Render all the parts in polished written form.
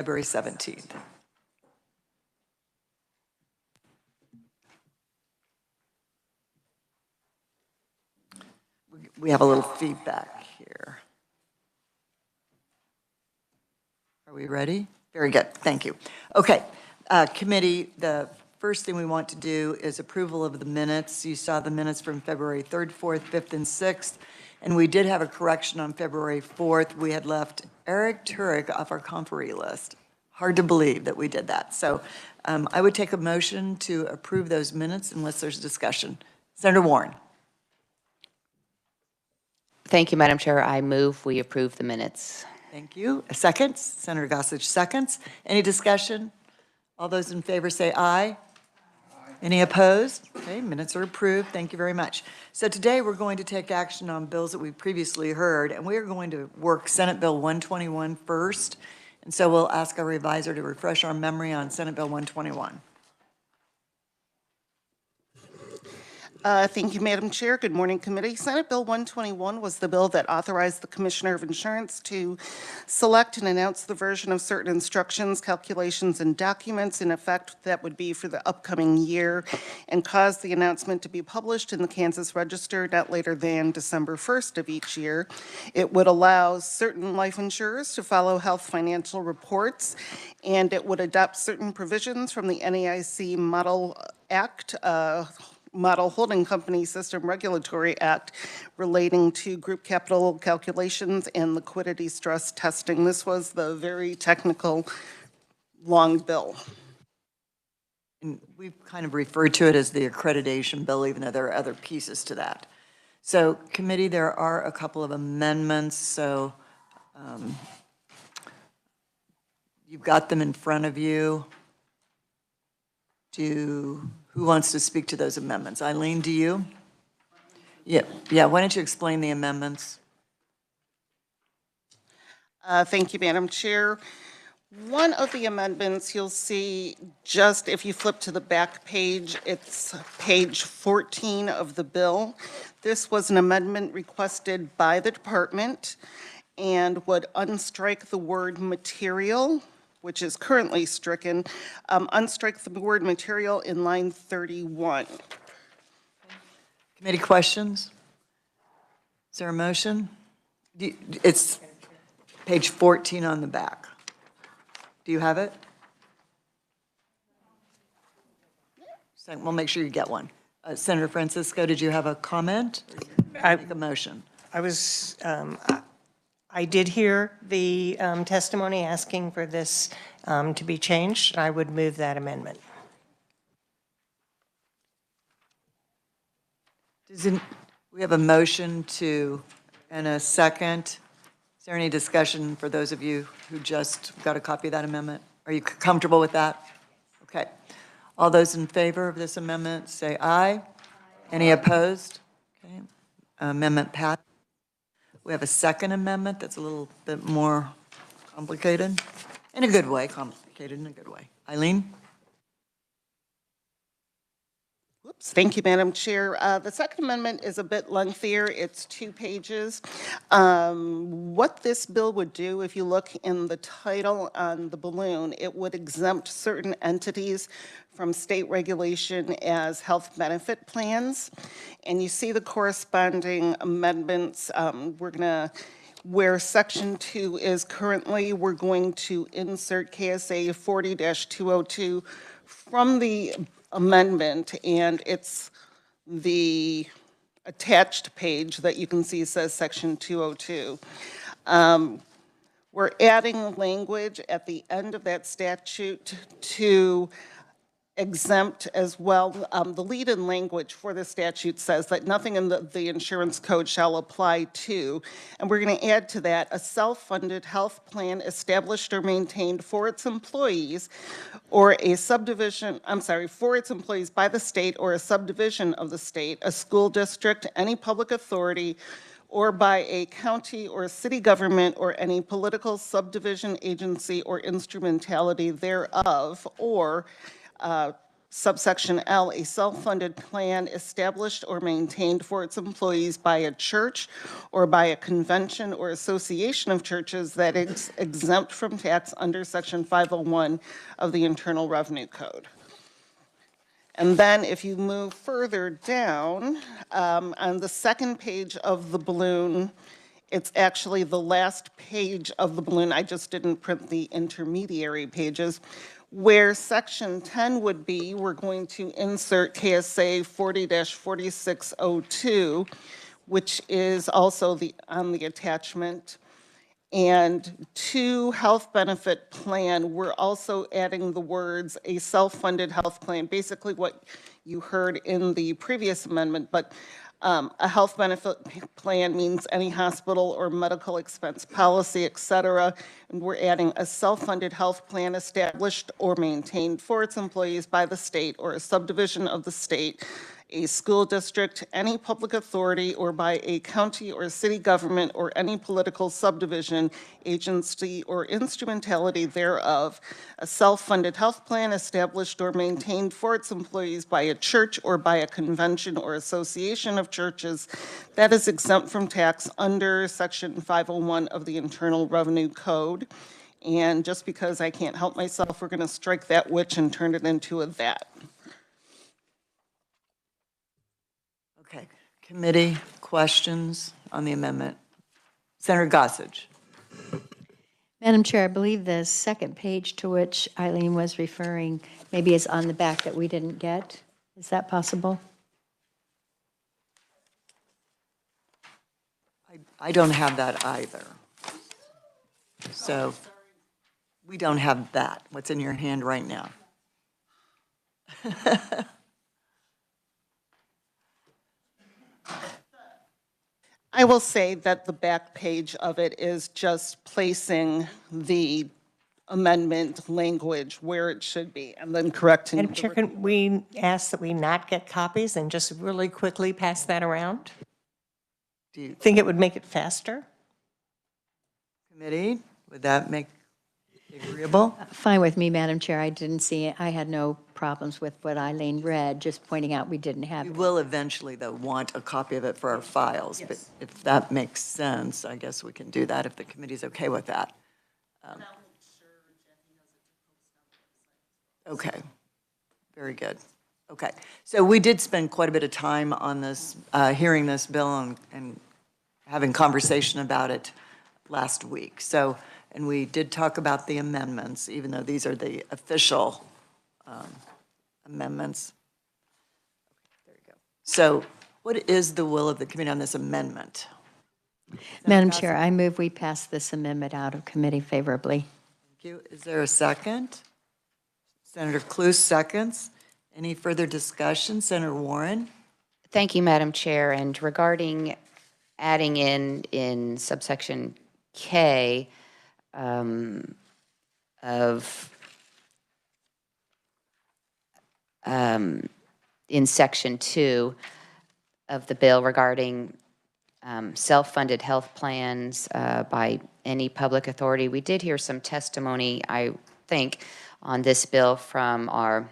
February 17th. We have a little feedback here. Are we ready? Very good, thank you. Okay, committee, the first thing we want to do is approval of the minutes. You saw the minutes from February 3rd, 4th, 5th, and 6th, and we did have a correction on February 4th. We had left Eric Turek off our conferee list. Hard to believe that we did that. So I would take a motion to approve those minutes unless there's discussion. Senator Warren. Thank you, Madam Chair. I move we approve the minutes. Thank you. A second. Senator Gossage seconds. Any discussion? All those in favor say aye. Aye. Any opposed? Okay, minutes are approved. Thank you very much. So today we're going to take action on bills that we previously heard, and we are going to work Senate Bill 121 first. And so we'll ask our reviser to refresh our memory on Senate Bill 121. Thank you, Madam Chair. Good morning, committee. Senate Bill 121 was the bill that authorized the Commissioner of Insurance to select and announce the version of certain instructions, calculations, and documents in effect that would be for the upcoming year, and cause the announcement to be published in the Kansas Register not later than December 1st of each year. It would allow certain life insurers to follow health financial reports, and it would adopt certain provisions from the NAIC Model Act, Model Holding Company System Regulatory Act relating to group capital calculations and liquidity stress testing. This was the very technical, long bill. And we've kind of referred to it as the accreditation bill, even though there are other pieces to that. So, committee, there are a couple of amendments. So, you've got them in front of you. Who wants to speak to those amendments? Eileen, do you? Yeah. Why don't you explain the amendments? Thank you, Madam Chair. One of the amendments you'll see just if you flip to the back page, it's page 14 of the bill. This was an amendment requested by the department and would unstrike the word material, which is currently stricken, unstrike the word material in line 31. Committee questions? Is there a motion? It's page 14 on the back. Do you have it? So we'll make sure you get one. Senator Francisco, did you have a comment? Make a motion. I did hear the testimony asking for this to be changed. I would move that amendment. We have a motion and a second. Is there any discussion for those of you who just got a copy of that amendment? Are you comfortable with that? Okay. All those in favor of this amendment say aye. Any opposed? Okay. Amendment passed. We have a second amendment that's a little bit more complicated, in a good way, complicated in a good way. Eileen? Whoops. Thank you, Madam Chair. The second amendment is a bit lengthier. It's 2 pages. What this bill would do, if you look in the title on the balloon, it would exempt certain entities from state regulation as health benefit plans. And you see the corresponding amendments. Where section 2 is currently, we're going to insert KSA 40-202 from the amendment, and it's the attached page that you can see says section 202. We're adding language at the end of that statute to exempt as well. The lead-in language for the statute says that nothing in the insurance code shall apply to, and we're going to add to that, a self-funded health plan established or maintained for its employees or a subdivision, for its employees by the state or a subdivision of the state, a school district, any public authority, or by a county or city government or any political subdivision, agency, or instrumentality thereof, or Subsection L, a self-funded plan established or maintained for its employees by a church or by a convention or association of churches that is exempt from tax under Section 501 of the Internal Revenue Code. And then if you move further down, on the second page of the balloon, it's actually the last page of the balloon. I just didn't print the intermediary pages. Where section 10 would be, we're going to insert KSA 40-4602, which is also on the attachment. And to health benefit plan, we're also adding the words a self-funded health plan, basically what you heard in the previous amendment, but a health benefit plan means any hospital or medical expense policy, et cetera. And we're adding a self-funded health plan established or maintained for its employees by the state or a subdivision of the state, a school district, any public authority, or by a county or city government or any political subdivision, agency, or instrumentality thereof, a self-funded health plan established or maintained for its employees by a church or by a convention or association of churches that is exempt from tax under Section 501 of the Internal Revenue Code. And just because I can't help myself, we're going to strike that which and turn it into a that. Okay, committee questions on the amendment? Senator Gossage. Madam Chair, I believe the second page to which Eileen was referring maybe is on the back that we didn't get. Is that possible? I don't have that either. So we don't have that, what's in your hand right now. I will say that the back page of it is just placing the amendment language where it should be and then correcting. Madam Chair, can we ask that we not get copies and just really quickly pass that around? Do you, Think it would make it faster? committee, would that make agreeable? Fine with me, Madam Chair. I didn't see it. I had no problems with what Eileen read, just pointing out we didn't have We it. will eventually, though, want a copy of it for our files, but if that makes sense, I guess we can do that if the committee's okay with that. Okay, very good. Okay, so we did spend quite a bit of time on this, hearing this bill and having conversation about it last week. So, and we did talk about the amendments, even though these are the official amendments. There you go. So what is the will of the committee on this amendment? Madam Chair, I move we pass this amendment out of committee favorably. Thank you. Is there a second? Senator Cluse seconds. Any further discussion? Senator Warren? Thank you, Madam Chair. And regarding adding in subsection K in section 2 of the bill regarding self-funded health plans by any public authority, we did hear some testimony, I think, on this bill from our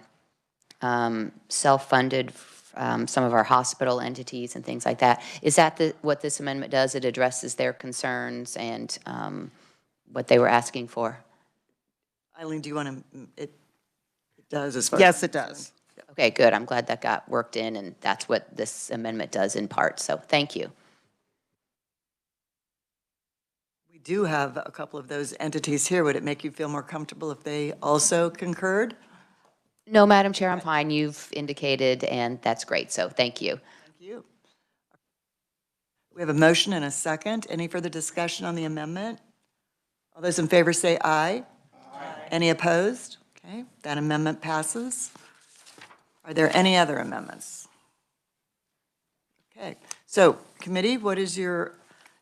self-funded, some of our hospital entities and things like that. Is that what this amendment does? It addresses their concerns and what they were asking for? Eileen, do you want to, it does as far as. Yes, it does. Okay, good. I'm glad that got worked in, and that's what this amendment does in part. So thank you. We do have a couple of those entities here. Would it make you feel more comfortable if they also concurred? No, Madam Chair, I'm fine. You've indicated, and that's great. So thank you. Thank you. We have a motion and a second. Any further discussion on the amendment? All those in favor say aye. Aye. Any opposed? Okay, that amendment passes. Are there any other amendments? Okay, so committee, what is your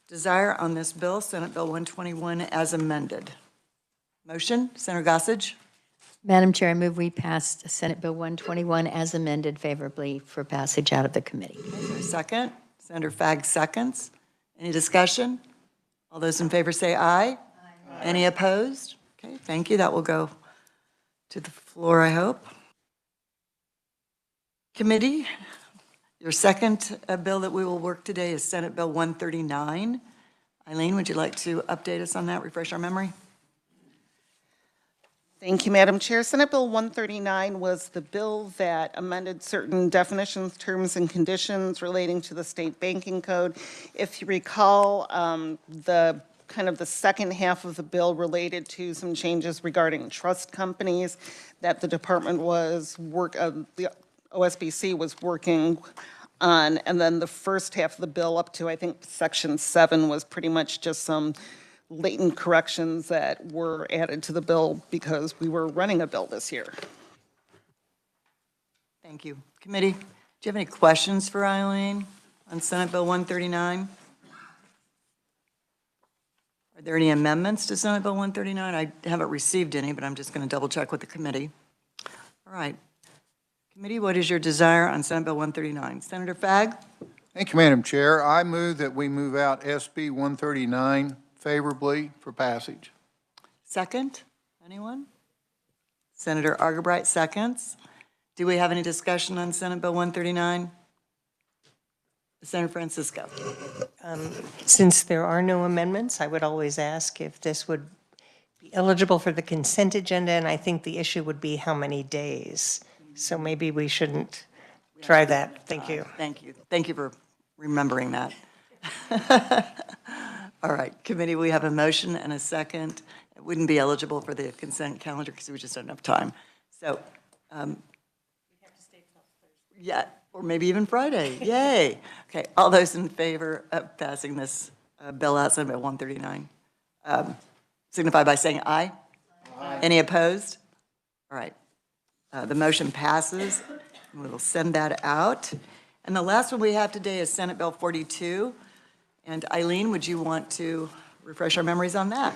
desire on this bill, Senate Bill 121, as amended? Motion, Senator Gossage? Madam Chair, I move we pass Senate Bill 121 as amended favorably for passage out of the committee. Is there a second? Senator Fagg seconds. Any discussion? All those in favor say aye. Aye. Any opposed? Okay, thank you. That will go to the floor, I hope. Committee, your second bill that we will work today is Senate Bill 139. Eileen, would you like to update us on that, refresh our memory? Thank you, Madam Chair. Senate Bill 139 was the bill that amended certain definitions, terms, and conditions relating to the state banking code. If you recall, the second half of the bill related to some changes regarding trust companies that the department the OSBC was working on. And then the first half of the bill up to, I think, Section 7 was pretty much just some latent corrections that were added to the bill because we were running a bill this year. Thank you. Committee, do you have any questions for Eileen on Senate Bill 139? Are there any amendments to Senate Bill 139? I haven't received any, but I'm just going to double check with the committee. All right. Committee, what is your desire on Senate Bill 139? Senator Fagg? Thank you, Madam Chair. I move that we move out SB 139 favorably for passage. Second? Anyone? Senator Argabright seconds. Do we have any discussion on Senate Bill 139? Senator Francisco. Since there are no amendments, I would always ask if this would be eligible for the consent agenda, and I think the issue would be how many days. So maybe we shouldn't try that. Thank you. Thank you. Thank you for remembering that. All right, committee, we have a motion and a second. It wouldn't be eligible for the consent calendar because we just don't have time. So, we have to stay till Thursday. Yeah, or maybe even Friday. Yay. Okay, all those in favor of passing this bill out, Senate Bill 139, signify by saying aye. Aye. Any opposed? All right. The motion passes. We will send that out. And the last one we have today is Senate Bill 42. And Eileen, would you want to refresh our memories on that?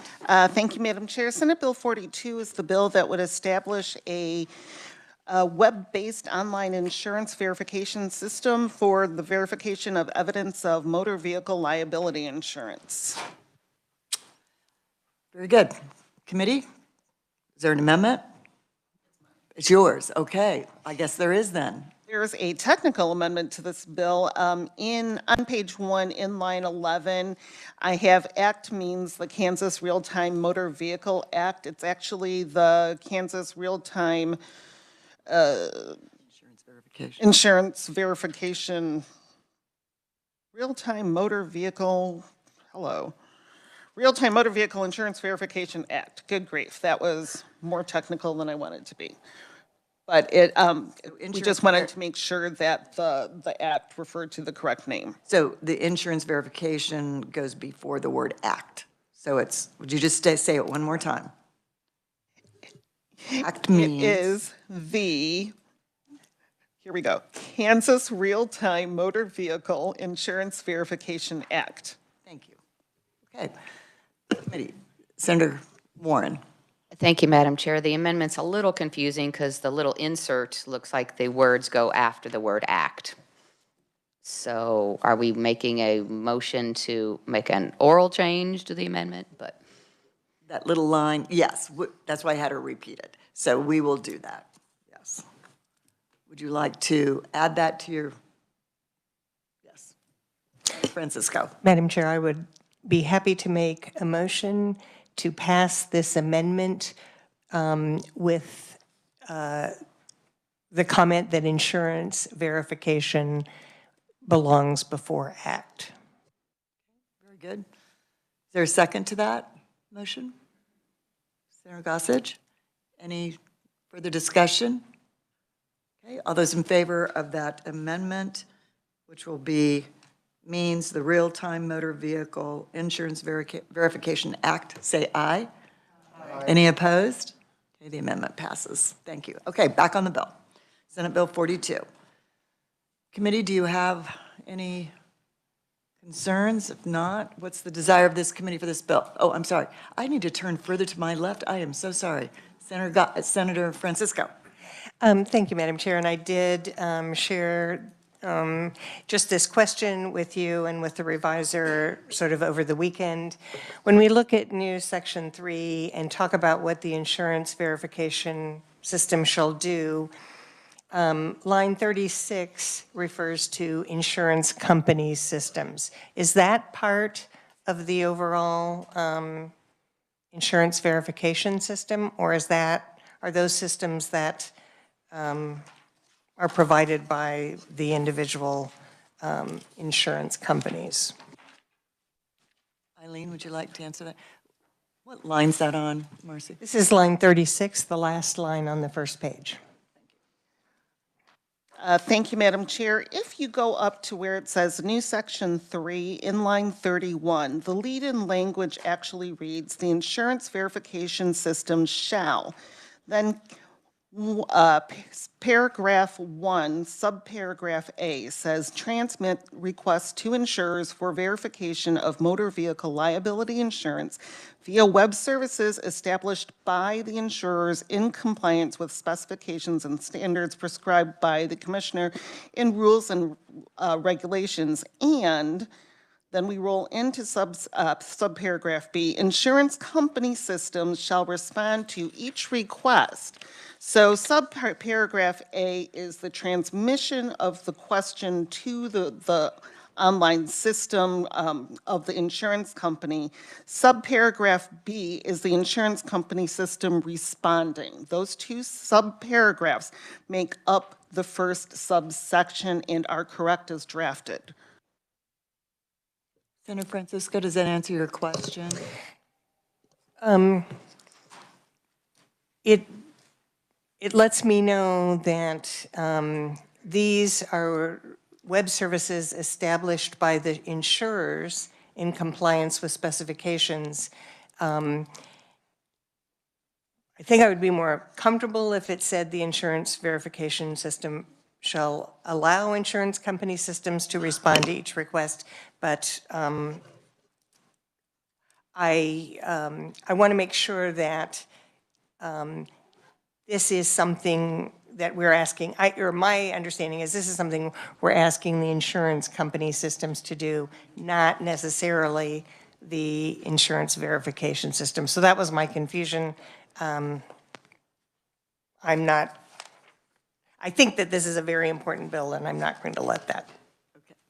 Thank you, Madam Chair. Senate Bill 42 is the bill that would establish a web-based online insurance verification system for the verification of evidence of motor vehicle liability insurance. Very good. Committee, is there an amendment? It's yours. Okay. I guess there is then. There's a technical amendment to this bill. On page 1 in line 11, I have ACT means the Kansas Real-Time Motor Vehicle Act. It's actually the Kansas Real-Time Insurance Verification Real-Time Motor Vehicle, Real-Time Motor Vehicle Insurance Verification Act. Good grief, that was more technical than I wanted to be. But we just wanted to make sure that the act referred to the correct name. So the insurance verification goes before the word act. So it's, would you just say it one more time? Act means? It is the, here we go, Kansas Real-Time Motor Vehicle Insurance Verification Act. Thank you. Okay. Committee, Senator Warren. Thank you, Madam Chair. The amendment's a little confusing because the little insert looks like the words go after the word act. So are we making a motion to make an oral change to the amendment? But That little line, yes, that's why I had her repeat it. So we will do that, yes. Would you like to add that to your, yes. Francisco. Madam Chair, I would be happy to make a motion to pass this amendment with the comment that insurance verification belongs before act. Very good. Is there a second to that motion? Senator Gossage? Any further discussion? Okay, all those in favor of that amendment, which will be, means the Real-Time Motor Vehicle Insurance Verification Act, say aye. Aye. Any opposed? Okay, the amendment passes. Thank you. Okay, back on the bill. Senate Bill 42. Committee, do you have any concerns? If not, what's the desire of this committee for this bill? Oh, I'm sorry. I need to turn further to my left. I am so sorry. Senator Francisco. Thank you, Madam Chair. And I did share just this question with you and with the revisor sort of over the weekend. When we look at new Section 3 and talk about what the insurance verification system shall do, line 36 refers to insurance company systems. Is that part of the overall insurance verification system, or are those systems that are provided by the individual insurance companies? Eileen, would you like to answer that? What line's that on, Marcy? This is line 36, the last line on the first page. Thank you, Madam Chair. If you go up to where it says new section 3 in line 31, the lead-in language actually reads, the insurance verification system shall. Then paragraph 1, subparagraph A says transmit requests to insurers for verification of motor vehicle liability insurance via web services established by the insurers in compliance with specifications and standards prescribed by the Commissioner in rules and regulations. And then we roll into subparagraph B, insurance company systems shall respond to each request. So subparagraph A is the transmission of the question to the online system of the insurance company. Subparagraph B is the insurance company system responding. Those two subparagraphs make up the first subsection and are correct as drafted. Senator Francisco, does that answer your question? It lets me know that these are web services established by the insurers in compliance with specifications. I think I would be more comfortable if it said the insurance verification system shall allow insurance company systems to respond to each request, but I want to make sure that this is something that we're asking, or my understanding is this is something we're asking the insurance company systems to do, not necessarily the insurance verification system. So that was my confusion. I think that this is a very important bill, and I'm not going to let that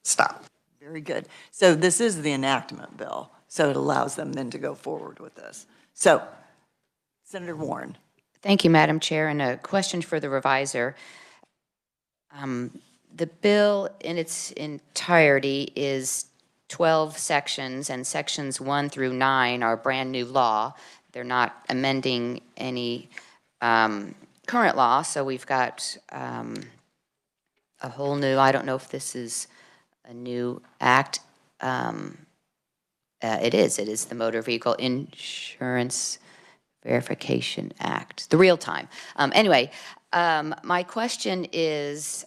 stop. Very good. So this is the enactment bill, so it allows them then to go forward with this. So, Senator Warren. Thank you, Madam Chair, and a question for the reviser. The bill in its entirety is 12 sections, and sections 1 through 9 are brand new law. They're not amending any current law, so we've got a whole new, I don't know if this is a new act. It is the Motor Vehicle Insurance Verification Act, the real time. Anyway, my question is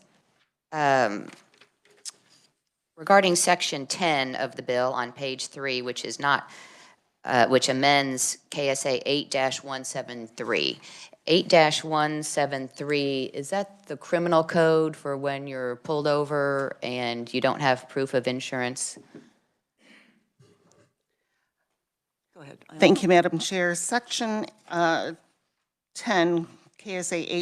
regarding section 10 of the bill on page 3, which is not, which amends KSA 8-173. 8-173, is that the criminal code for when you're pulled over and you don't have proof of insurance? Go ahead. Thank you, Madam Chair. Section 10, KSA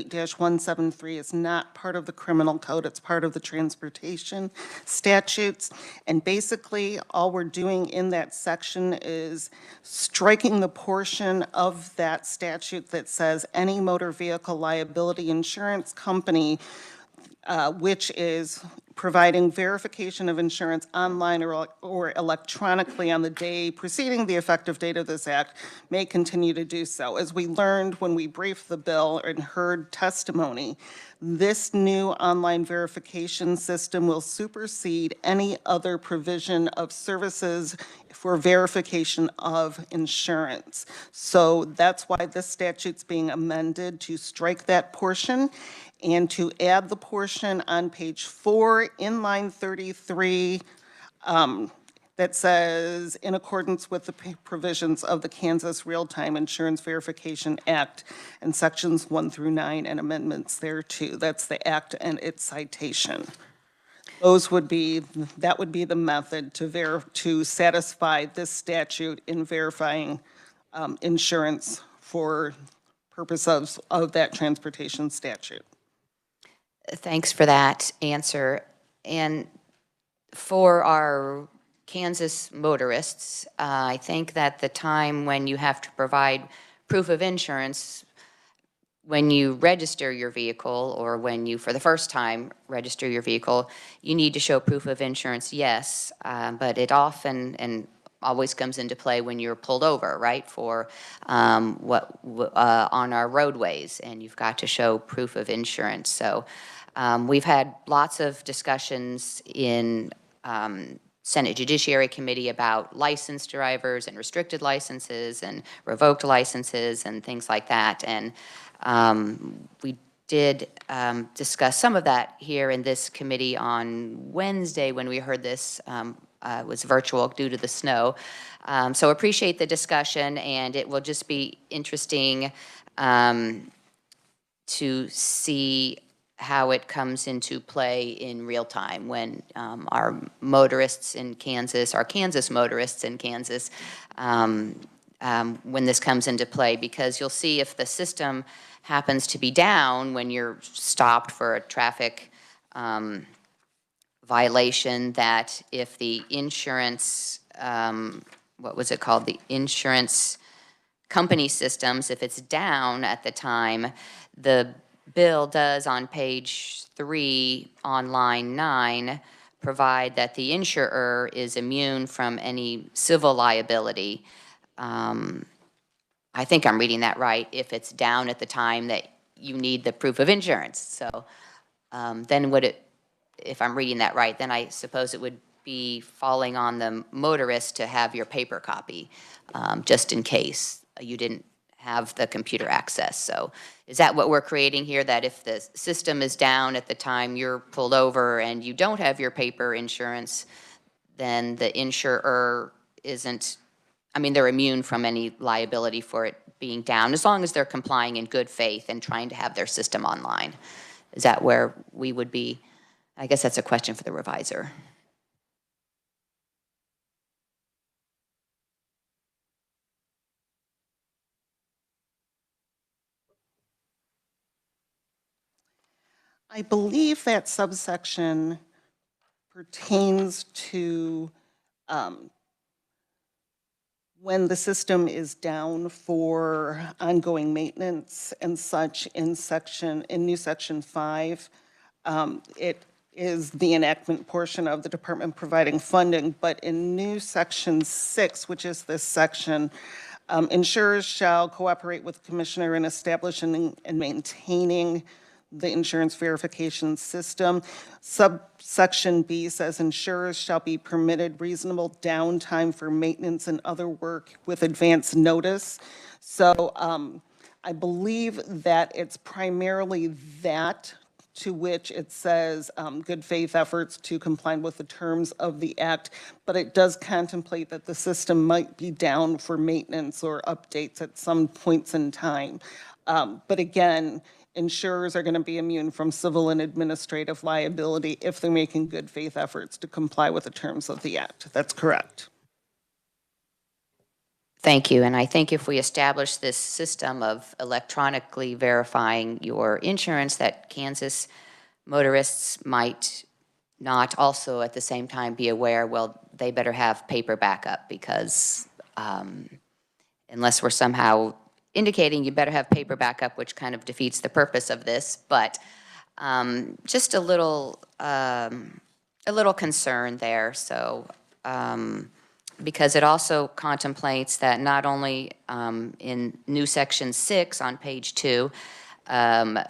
8-173 is not part of the criminal code. It's part of the transportation statutes. And basically, all we're doing in that section is striking the portion of that statute that says any motor vehicle liability insurance company which is providing verification of insurance online or electronically on the day preceding the effective date of this act may continue to do so. As we learned when we briefed the bill and heard testimony, this new online verification system will supersede any other provision of services for verification of insurance. So that's why this statute's being amended to strike that portion and to add the portion on page 4 in line 33 that says, in accordance with the provisions of the Kansas Real-Time Insurance Verification Act and sections 1 through 9 and amendments thereto. That's the act and its citation. Those would be, that would be the method to satisfy this statute in verifying insurance for purposes of that transportation statute. Thanks for that answer. And for our Kansas motorists, I think that the time when you have to provide proof of insurance when you register your vehicle, or when you, for the first time, register your vehicle, you need to show proof of insurance, yes, but it often and always comes into play when you're pulled over, right, for on our roadways, and you've got to show proof of insurance. So we've had lots of discussions in Senate Judiciary Committee about licensed drivers and restricted licenses and revoked licenses and things like that. And we did discuss some of that here in this committee on Wednesday when we heard this. It was virtual due to the snow. So appreciate the discussion, and it will just be interesting to see how it comes into play in real time when our motorists in Kansas, our Kansas motorists in Kansas, when this comes into play, because you'll see if the system happens to be down when you're stopped for a traffic violation, that if the insurance, what was it called, the insurance company systems, if it's down at the time, the bill does on page 3 on line 9 provide that the insurer is immune from any civil liability. I think I'm reading that right, if it's down at the time that you need the proof of insurance. So then would it, if I'm reading that right, then I suppose it would be falling on the motorist to have your paper copy, just in case you didn't have the computer access. So is that what we're creating here, that if the system is down at the time you're pulled over and you don't have your paper insurance, then the insurer isn't, I mean, they're immune from any liability for it being down, as long as they're complying in good faith and trying to have their system online? Is that where we would be? I guess that's a question for the revisor. I believe that subsection pertains to when the system is down for ongoing maintenance and such in new section 5. It is the enactment portion of the department providing funding, but in new section 6, which is this section, insurers shall cooperate with the commissioner in establishing and maintaining the insurance verification system. Subsection B says insurers shall be permitted reasonable downtime for maintenance and other work with advance notice. So I believe that it's primarily that to which it says good faith efforts to comply with the terms of the act, but it does contemplate that the system might be down for maintenance or updates at some points in time. But again, insurers are going to be immune from civil and administrative liability if they're making good faith efforts to comply with the terms of the act. That's correct. Thank you. And I think if we establish this system of electronically verifying your insurance, that Kansas motorists might not also at the same time be aware, well, they better have paper backup, because unless we're somehow indicating you better have paper backup, which kind of defeats the purpose of this, but just a little concern there. So because it also contemplates that not only in new section 6 on page 2, downtime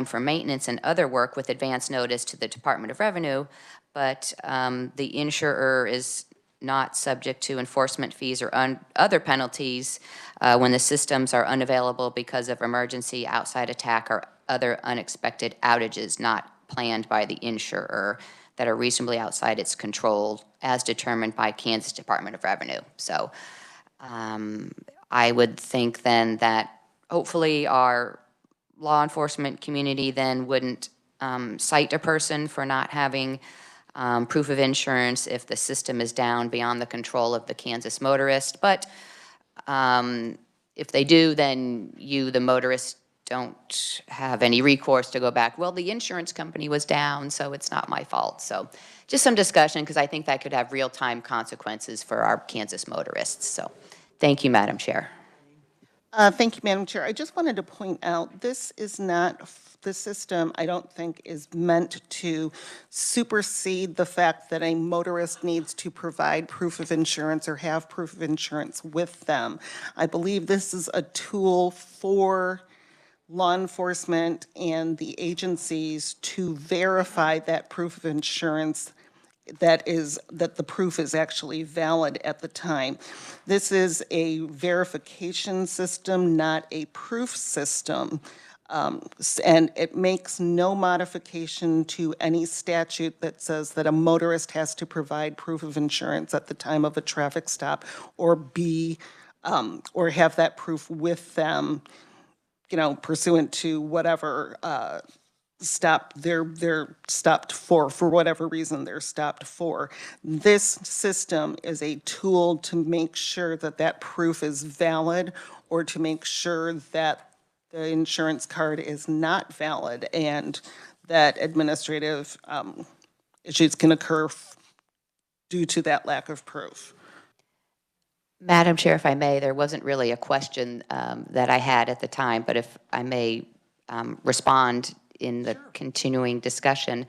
for maintenance and other work with advance notice to the Department of Revenue, but the insurer is not subject to enforcement fees or other penalties when the systems are unavailable because of emergency, outside attack, or other unexpected outages not planned by the insurer that are reasonably outside its control as determined by Kansas Department of Revenue. So I would think then that hopefully our law enforcement community then wouldn't cite a person for not having proof of insurance if the system is down beyond the control of the Kansas motorist. But if they do, then you, the motorist, don't have any recourse to go back. Well, the insurance company was down, so it's not my fault. So just some discussion, because I think that could have real-time consequences for our Kansas motorists. So thank you, Madam Chair. Thank you, Madam Chair. I just wanted to point out, this is not, the system, I don't think, is meant to supersede the fact that a motorist needs to provide proof of insurance or have proof of insurance with them. I believe this is a tool for law enforcement and the agencies to verify that proof of insurance, that the proof is actually valid at the time. This is a verification system, not a proof system. And it makes no modification to any statute that says that a motorist has to provide proof of insurance at the time of a traffic stop, or or have that proof with them, pursuant to whatever stop they're stopped for whatever reason they're stopped for. This system is a tool to make sure that that proof is valid, or to make sure that the insurance card is not valid, and that administrative issues can occur due to that lack of proof. Madam Chair, if I may, there wasn't really a question that I had at the time, but if I may respond in the continuing discussion.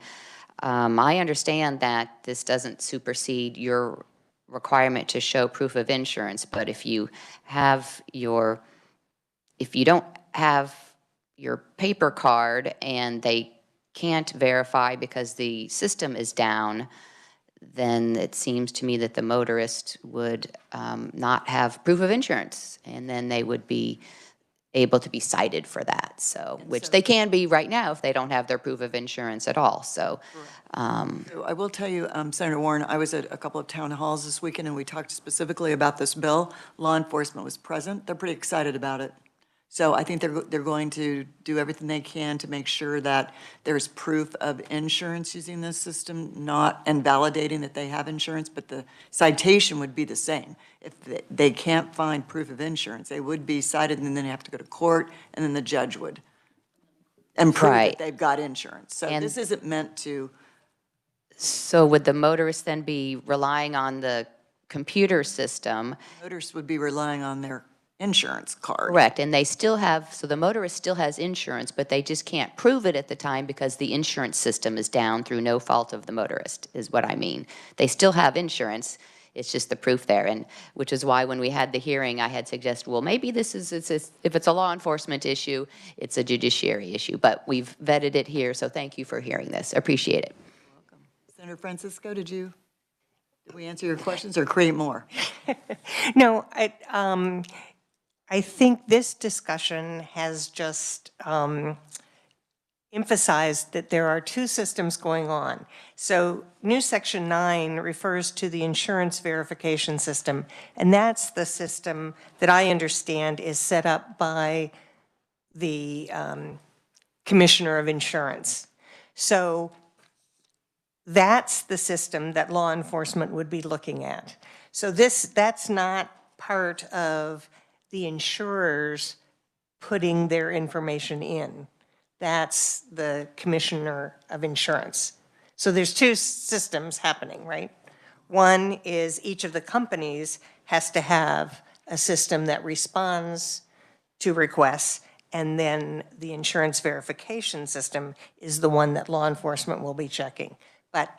I understand that this doesn't supersede your requirement to show proof of insurance, but if you don't have your paper card and they can't verify because the system is down, then it seems to me that the motorist would not have proof of insurance, and then they would be able to be cited for that. So, which they can be right now if they don't have their proof of insurance at all. So, So I will tell you, Senator Warren, I was at a couple of town halls this weekend, and we talked specifically about this bill. Law enforcement was present. They're pretty excited about it. So I think they're going to do everything they can to make sure that there's proof of insurance using this system, and validating that they have insurance, but the citation would be the same. If they can't find proof of insurance, they would be cited, and then they have to go to court, and then the judge would prove that they've got insurance. So this isn't meant to. So would the motorist then be relying on the computer system? Motorists would be relying on their insurance card. Correct, and they still have, so the motorist still has insurance, but they just can't prove it at the time because the insurance system is down through no fault of the motorist, is what I mean. They still have insurance, it's just the proof there, and which is why when we had the hearing, I had suggested, well, maybe this is, if it's a law enforcement issue, it's a judiciary issue, but we've vetted it here, so thank you for hearing this, appreciate it. Welcome. Senator Francisco, did we answer your questions or create more? No, I think this discussion has just emphasized that there are two systems going on. So new Section 9 refers to the insurance verification system, and that's the system that I understand is set up by the Commissioner of Insurance. So that's the system that law enforcement would be looking at. So that's not part of the insurers putting their information in. That's the Commissioner of Insurance. So there's two systems happening, right? One is each of the companies has to have a system that responds to requests, and then the insurance verification system is the one that law enforcement will be checking. But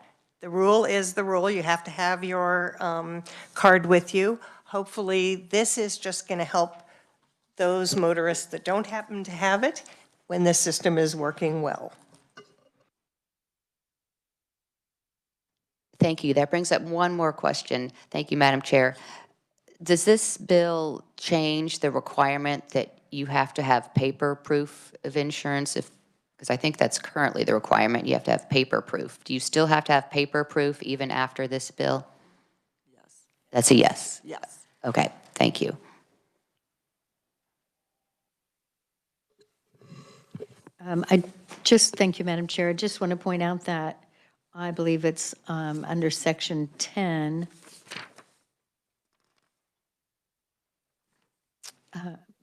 the rule is the rule. You have to have your card with you. Hopefully, this is just going to help those motorists that don't happen to have it when the system is working well. Thank you. That brings up one more question. Thank you, Madam Chair. Does this bill change the requirement that you have to have paper proof of insurance? Because I think that's currently the requirement. You have to have paper proof. Do you still have to have paper proof even after this bill? Yes. That's a yes. Yes. Okay, thank you. Thank you, Madam Chair. I just want to point out that I believe it's under Section 10.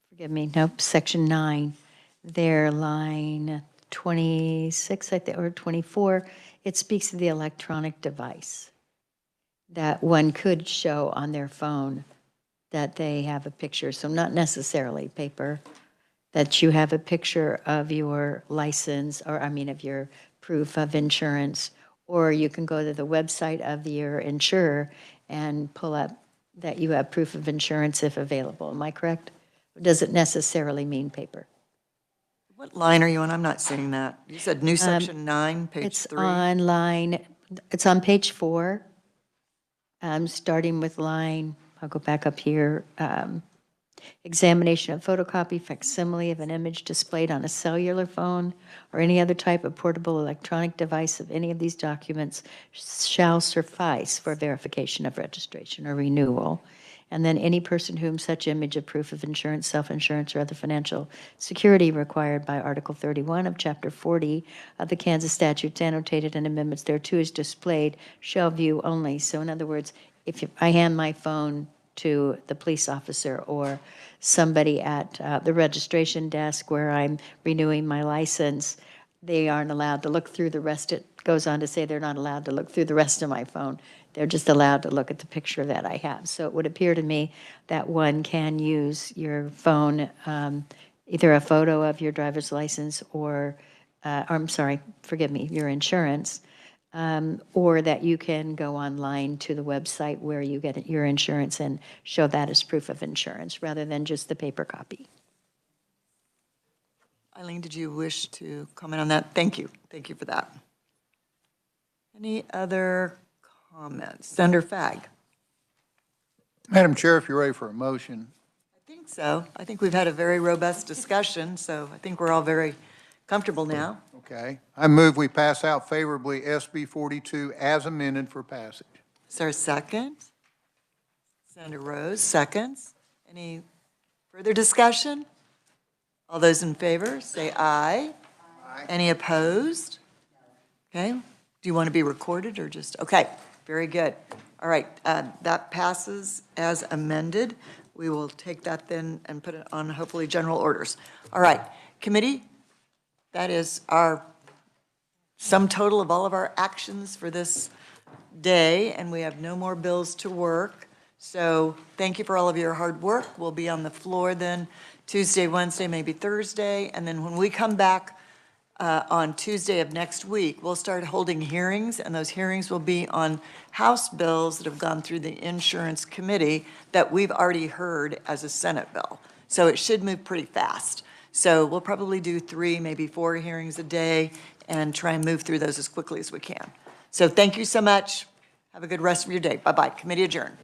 Forgive me, nope, Section 9. their line 26, I think, or 24, it speaks of the electronic device that one could show on their phone that they have a picture, so not necessarily paper, that you have a picture of your license, or I mean, of your proof of insurance, or you can go to the website of your insurer and pull up that you have proof of insurance if available. Am I correct? Does it necessarily mean paper? What line are you on? I'm not seeing that. You said new section 9, page It's 3. on line, it's on page 4, starting with line, I'll go back up here, examination of photocopy, facsimile of an image displayed on a cellular phone or any other type of portable electronic device of any of these documents shall suffice for verification of registration or renewal. And then any person whom such image of proof of insurance, self-insurance, or other financial security required by Article 31 of Chapter 40 of the Kansas statutes annotated and amendments thereto is displayed shall view only. So in other words, if I hand my phone to the police officer or somebody at the registration desk where I'm renewing my license, they aren't allowed to look through the rest. It goes on to say they're not allowed to look through the rest of my phone. They're just allowed to look at the picture that I have. So it would appear to me that one can use your phone, either a photo of your driver's license or I'm sorry, forgive me, your insurance, or that you can go online to the website where you get your insurance and show that as proof of insurance rather than just the paper copy. Eileen, did you wish to comment on that? Thank you. Thank you for that. Any other comments? Senator Fagg? Madam Chair, if you're ready for a motion. I think so. I think we've had a very robust discussion, so I think we're all very comfortable now. Okay. I move we pass out favorably SB 42 as amended for passage. Is there a second? Senator Rose, seconds. Any further discussion? All those in favor, say aye. Aye. Any opposed? Okay. Do you want to be recorded or just, okay, very good. All right, that passes as amended. We will take that then and put it on hopefully general orders. All right, committee, that is our sum total of all of our actions for this day, and we have no more bills to work. So thank you for all of your hard work. We'll be on the floor then Tuesday, Wednesday, maybe Thursday, and then when we come back on Tuesday of next week, we'll start holding hearings, and those hearings will be on House bills that have gone through the Insurance Committee that we've already heard as a Senate bill. So it should move pretty fast. So we'll probably do 3, maybe 4 hearings a day and try and move through those as quickly as we can. So thank you so much. Have a good rest of your day. Bye-bye. Committee adjourned.